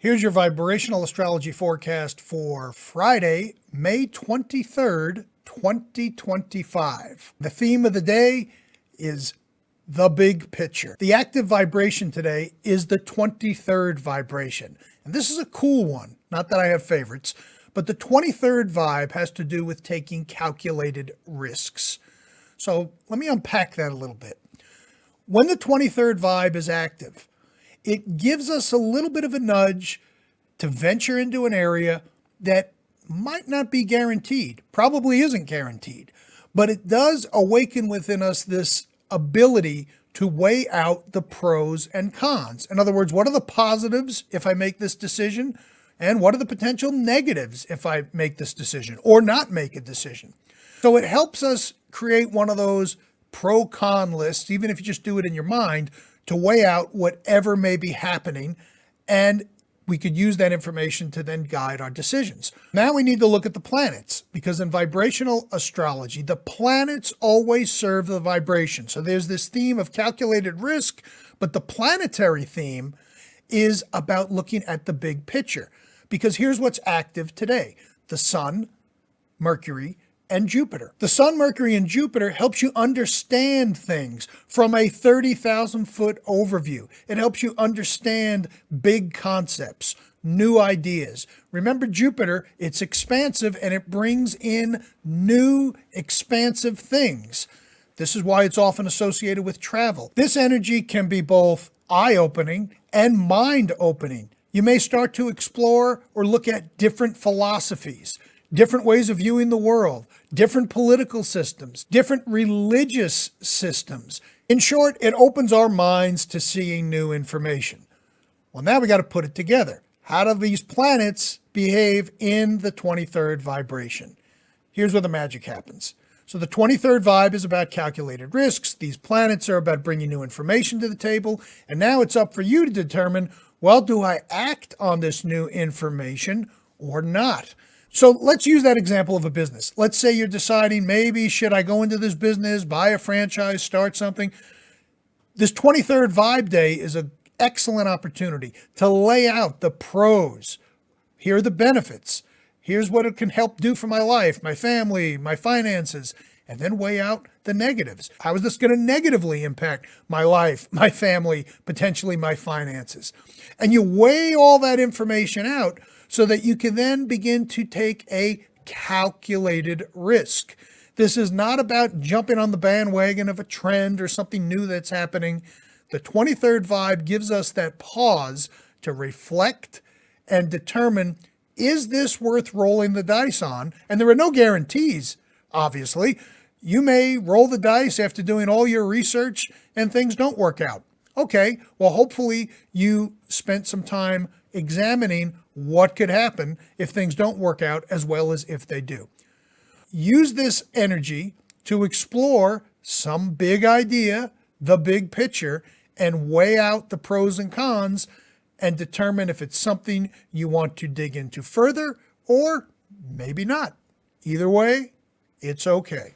Here's your vibrational astrology forecast for Friday, May 23rd, 2025. The theme of the day is the big picture. The active vibration today is the 23rd vibration. And this is a cool one. Not that I have favorites, but the 23rd vibe has to do with taking calculated risks. So let me unpack that a little bit. When the 23rd vibe is active, it gives us a little bit of a nudge to venture into an area that might not be guaranteed, probably isn't guaranteed, but it does awaken within us this ability to weigh out the pros and cons. In other words, what are the positives if I make this decision? And what are the potential negatives if I make this decision or not make a decision? So it helps us create one of those pro-con lists, even if you just do it in your mind, to weigh out whatever may be happening, and we could use that information to then guide our decisions. Now we need to look at the planets, because in vibrational astrology, the planets always serve the vibration. So there's this theme of calculated risk, but the planetary theme is about looking at the big picture. Because here's what's active today: the Sun, Mercury, and Jupiter. The Sun, Mercury, and Jupiter helps you understand things from a 30,000 foot overview. It helps you understand big concepts, new ideas. Remember Jupiter, it's expansive and it brings in new expansive things. This is why it's often associated with travel. This energy can be both eye-opening and mind-opening. You may start to explore or look at different philosophies, different ways of viewing the world, different political systems, different religious systems. In short, it opens our minds to seeing new information. Well, now we got to put it together. How do these planets behave in the 23rd vibration? Here's where the magic happens. So the 23rd vibe is about calculated risks. These planets are about bringing new information to the table. And now it's up for you to determine, well, do I act on this new information or not? So let's use that example of a business. Let's say you're deciding, maybe should I go into this business, buy a franchise, start something? This 23rd Vibe Day is an excellent opportunity to lay out the pros. Here are the benefits. Here's what it can help do for my life, my family, my finances, and then weigh out the negatives. How is this going to negatively impact my life, my family, potentially my finances? And you weigh all that information out so that you can then begin to take a calculated risk. This is not about jumping on the bandwagon of a trend or something new that's happening. The 23rd vibe gives us that pause to reflect and determine, is this worth rolling the dice on? And there are no guarantees, obviously. You may roll the dice after doing all your research and things don't work out. Okay, well, hopefully you spent some time examining what could happen if things don't work out as well as if they do. Use this energy to explore some big idea, the big picture, and weigh out the pros and cons and determine if it's something you want to dig into further or maybe not. Either way, it's okay.